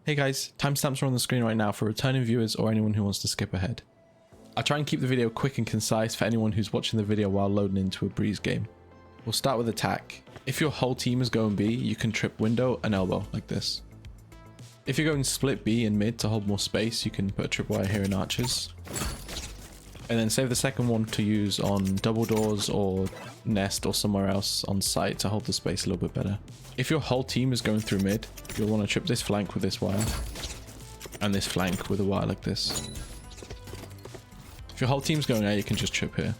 Hey guys, timestamps are on the screen right now for returning viewers or anyone who wants to skip ahead. I'll try and keep the video quick and concise for anyone who's watching the video while loading into a Breeze game. We'll start with attack. If your whole team is going B, you can trip window and elbow like this. If you're going split B and mid to hold more space, you can put a tripwire here in arches. And then save the second one to use on double doors or nest or somewhere else on site to hold the space a little bit better. If your whole team is going through mid, you'll want to trip this flank with this wire and this flank with a wire like this. If your whole team's going A, you can just trip here.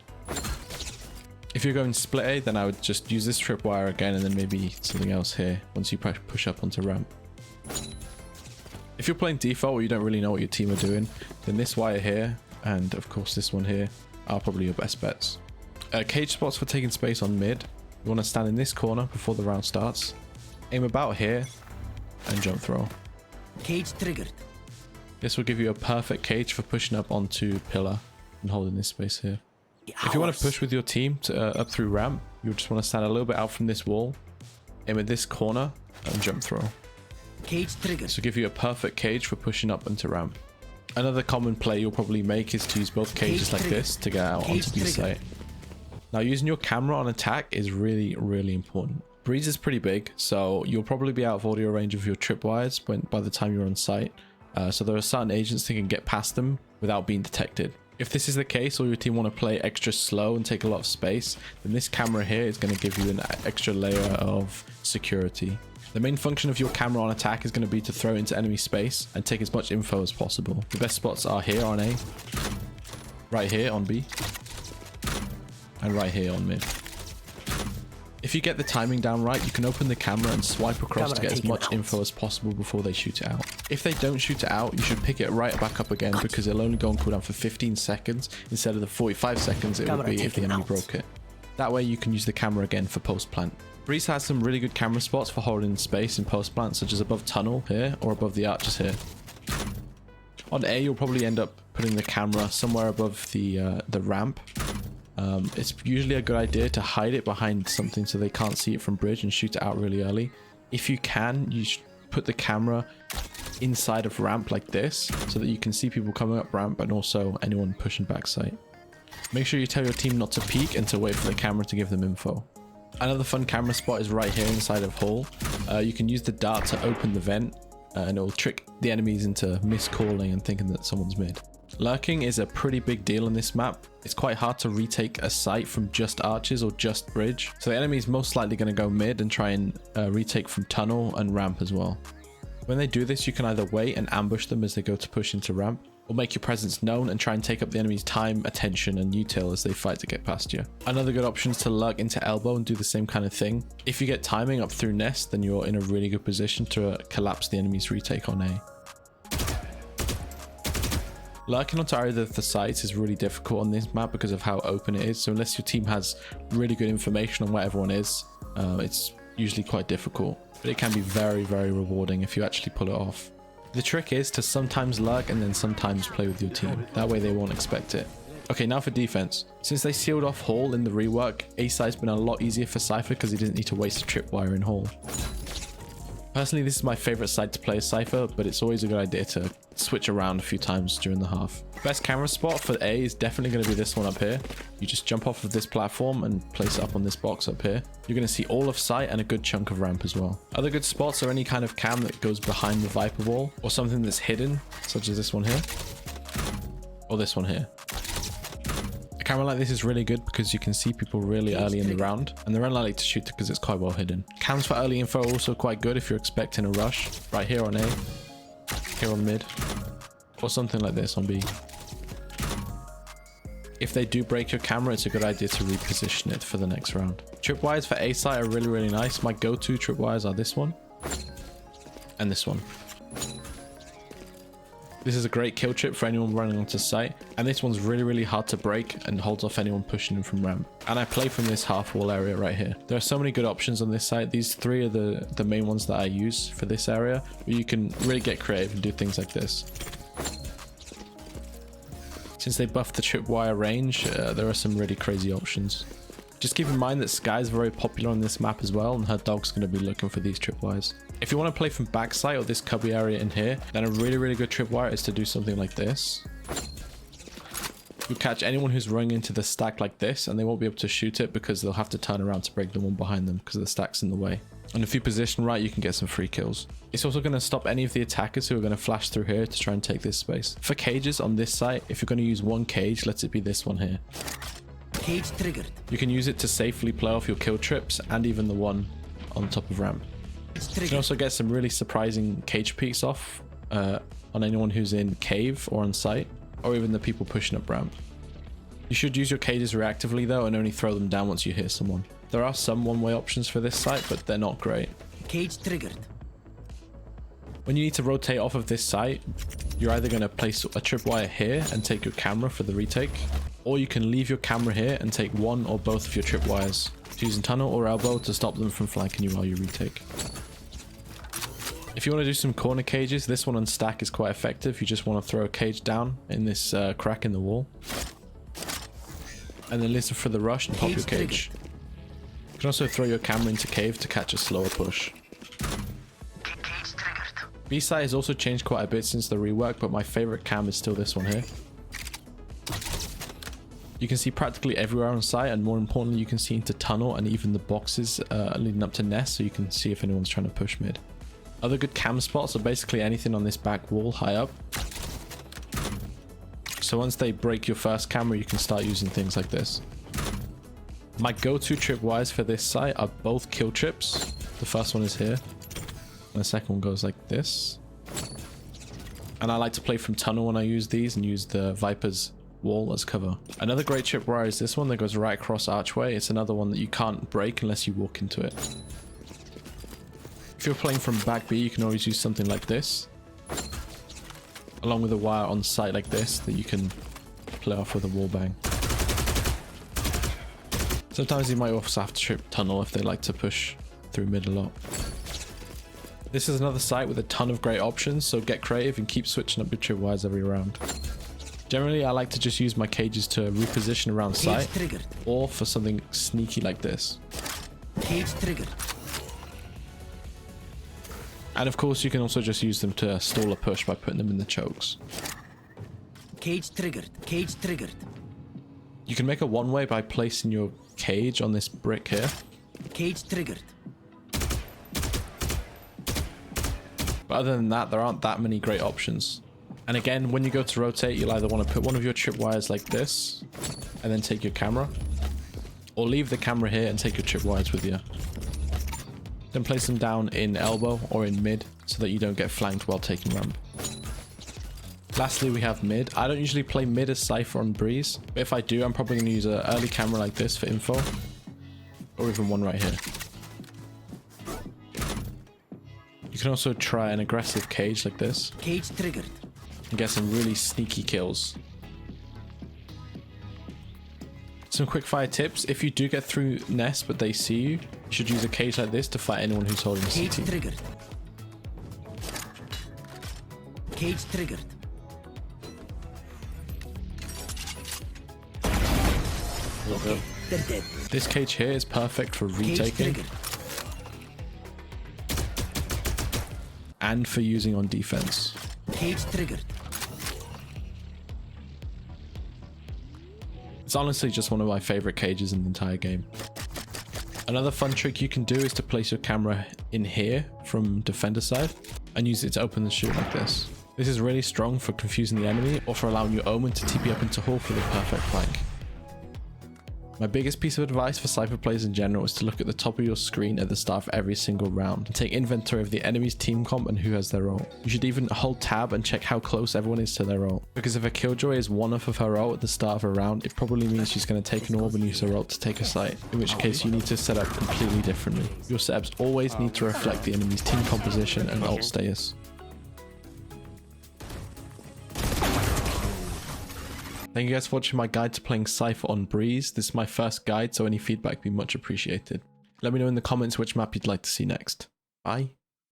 If you're going split A, then I would just use this tripwire again and then maybe something else here once you push up onto ramp. If you're playing default or you don't really know what your team are doing, then this wire here and of course this one here are probably your best bets. Cage spots for taking space on mid. You want to stand in this corner before the round starts. Aim about here and jump throw. Cage triggered. This will give you a perfect cage for pushing up onto pillar and holding this space here. If you want to push with your team to, up through ramp, you just want to stand a little bit out from this wall, aim at this corner and jump throw. Cage triggered. This will give you a perfect cage for pushing up into ramp. Another common play you'll probably make is to use both cages like this to get out onto B site. Now using your camera on attack is really important. Breeze is pretty big, so you'll probably be out of audio range of your tripwires by the time you're on site. So there are certain agents that can get past them without being detected. If this is the case or your team want to play extra slow and take a lot of space, then this camera here is going to give you an extra layer of security. The main function of your camera on attack is going to be to throw into enemy space and take as much info as possible. The best spots are here on A, right here on B, and right here on mid. If you get the timing down right, you can open the camera and swipe across to get as much info as possible before they shoot it out. If they don't shoot it out, you should pick it right back up again because it'll only go on cooldown for 15 seconds instead of the 45 seconds it would be if the enemy broke it. That way you can use the camera again for post-plant. Breeze has some really good camera spots for holding space in post-plant, such as above tunnel here or above the arches here. On A, you'll probably end up putting the camera somewhere above the ramp. It's usually a good idea to hide it behind something so they can't see it from bridge and shoot it out really early. If you can, you should put the camera inside of ramp like this so that you can see people coming up ramp and also anyone pushing back site. Make sure you tell your team not to peek and to wait for the camera to give them info. Another fun camera spot is right here inside of hall. You can use the dart to open the vent and it will trick the enemies into miscalling and thinking that someone's mid. Lurking is a pretty big deal on this map. It's quite hard to retake a site from just arches or just bridge. So the enemy is most likely going to go mid and try and retake from tunnel and ramp as well. When they do this, you can either wait and ambush them as they go to push into ramp, or make your presence known and try and take up the enemy's time, attention and util as they fight to get past you. Another good option is to lurk into elbow and do the same kind of thing. If you get timing up through nest, then you're in a really good position to collapse the enemy's retake on A. Lurking onto either of the sites is really difficult on this map because of how open it is, so unless your team has really good information on where everyone is, it's usually quite difficult. But it can be very rewarding if you actually pull it off. The trick is to sometimes lurk and then sometimes play with your team. That way they won't expect it. Okay, now for defense. Since they sealed off hall in the rework, A site's been a lot easier for Cypher because he doesn't need to waste a tripwire in hall. Personally, this is my favorite side to play as Cypher, but it's always a good idea to switch around a few times during the half. Best camera spot for A is definitely going to be this one up here. You just jump off of this platform and place it up on this box up here. You're going to see all of site and a good chunk of ramp as well. Other good spots are any kind of cam that goes behind the Viper wall or something that's hidden, such as this one here or this one here. A camera like this is really good because you can see people really early in the round and they're unlikely to shoot because it's quite well hidden. Cams for early info are also quite good if you're expecting a rush. Right here on A, here on mid, or something like this on B. If they do break your camera, it's a good idea to reposition it for the next round. Tripwires for A site are really nice. My go-to tripwires are this one and this one. This is a great kill trip for anyone running onto site, and this one's really hard to break and holds off anyone pushing in from ramp. And I play from this half wall area right here. There are so many good options on this site. These three are the main ones that I use for this area, where you can really get creative and do things like this. Since they buffed the tripwire range, there are some really crazy options. Just keep in mind that Sky's very popular on this map as well, and her dog's going to be looking for these tripwires. If you want to play from backside or this cubby area in here, then a really good tripwire is to do something like this. You catch anyone who's running into the stack like this, and they won't be able to shoot it because they'll have to turn around to break the one behind them because the stack's in the way. And if you position right, you can get some free kills. It's also going to stop any of the attackers who are going to flash through here to try and take this space. For cages on this site, if you're going to use one cage, let it be this one here. Cage triggered. You can use it to safely play off your kill trips and even the one on top of ramp. You can also get some really surprising cage peeks off on anyone who's in cave or on site, or even the people pushing up ramp. You should use your cages reactively though, and only throw them down once you hear someone. There are some one-way options for this site, but they're not great. Cage triggered. When you need to rotate off of this site, you're either going to place a tripwire here and take your camera for the retake, or you can leave your camera here and take one or both of your tripwires, using tunnel or elbow to stop them from flanking you while you retake. If you want to do some corner cages, this one on stack is quite effective. You just want to throw a cage down in this crack in the wall, and then listen for the rush and pop your cage. You can also throw your camera into cave to catch a slower push. B-side has also changed quite a bit since the rework, but my favorite cam is still this one here. You can see practically everywhere on site, and more importantly, you can see into tunnel and even the boxes leading up to nest, so you can see if anyone's trying to push mid. Other good cam spots are basically anything on this back wall high up. So once they break your first camera, you can start using things like this. My go-to tripwires for this site are both kill trips. The first one is here, and the second one goes like this. And I like to play from tunnel when I use these, and use the Viper's wall as cover. Another great tripwire is this one that goes right across archway. It's another one that you can't break unless you walk into it. If you're playing from back B, you can always use something like this, along with a wire on site like this that you can play off with a wall bang. Sometimes you might also have to trip tunnel if they like to push through mid a lot. This is another site with a ton of great options, so get creative and keep switching up your tripwires every round. Generally, I like to just use my cages to reposition around site, or for something sneaky like this. Cage triggered. And of course, you can also just use them to stall a push by putting them in the chokes. Cage triggered. Cage triggered. You can make a one-way by placing your cage on this brick here. Cage triggered. But other than that, there aren't that many great options. And again, when you go to rotate, you'll either want to put one of your tripwires like this, and then take your camera, or leave the camera here and take your tripwires with you. Then place them down in elbow or in mid so that you don't get flanked while taking ramp. Lastly, we have mid. I don't usually play mid as Cypher on Breeze, but if I do, I'm probably going to use an early camera like this for info, or even one right here. You can also try an aggressive cage like this. Cage triggered. And get some really sneaky kills. Some quickfire tips: if you do get through nest but they see you, you should use a cage like this to fight anyone who's holding Cage CT. triggered. Cage triggered. Okay, they're dead. This cage here is perfect for retaking and for using on defense. Cage triggered. It's honestly just one of my favorite cages in the entire game. Another fun trick you can do is to place your camera in here from defender side and use it to open the chute like this. This is really strong for confusing the enemy or for allowing your omen to TP up into hall for the perfect flank. My biggest piece of advice for Cypher players in general is to look at the top of your screen at the start of every single round and take inventory of the enemy's team comp and who has their ult. You should even hold tab and check how close everyone is to their ult, because if a killjoy is one off of her ult at the start of a round, it probably means she's going to take an orb and use her ult to take a site, in which case you need to set up completely differently. Your setups always need to reflect the enemy's team composition and ult status. Thank you guys for watching my guide to playing Cypher on Breeze. This is my first guide, so any feedback would be much appreciated. Let me know in the comments which map you'd like to see next. Bye.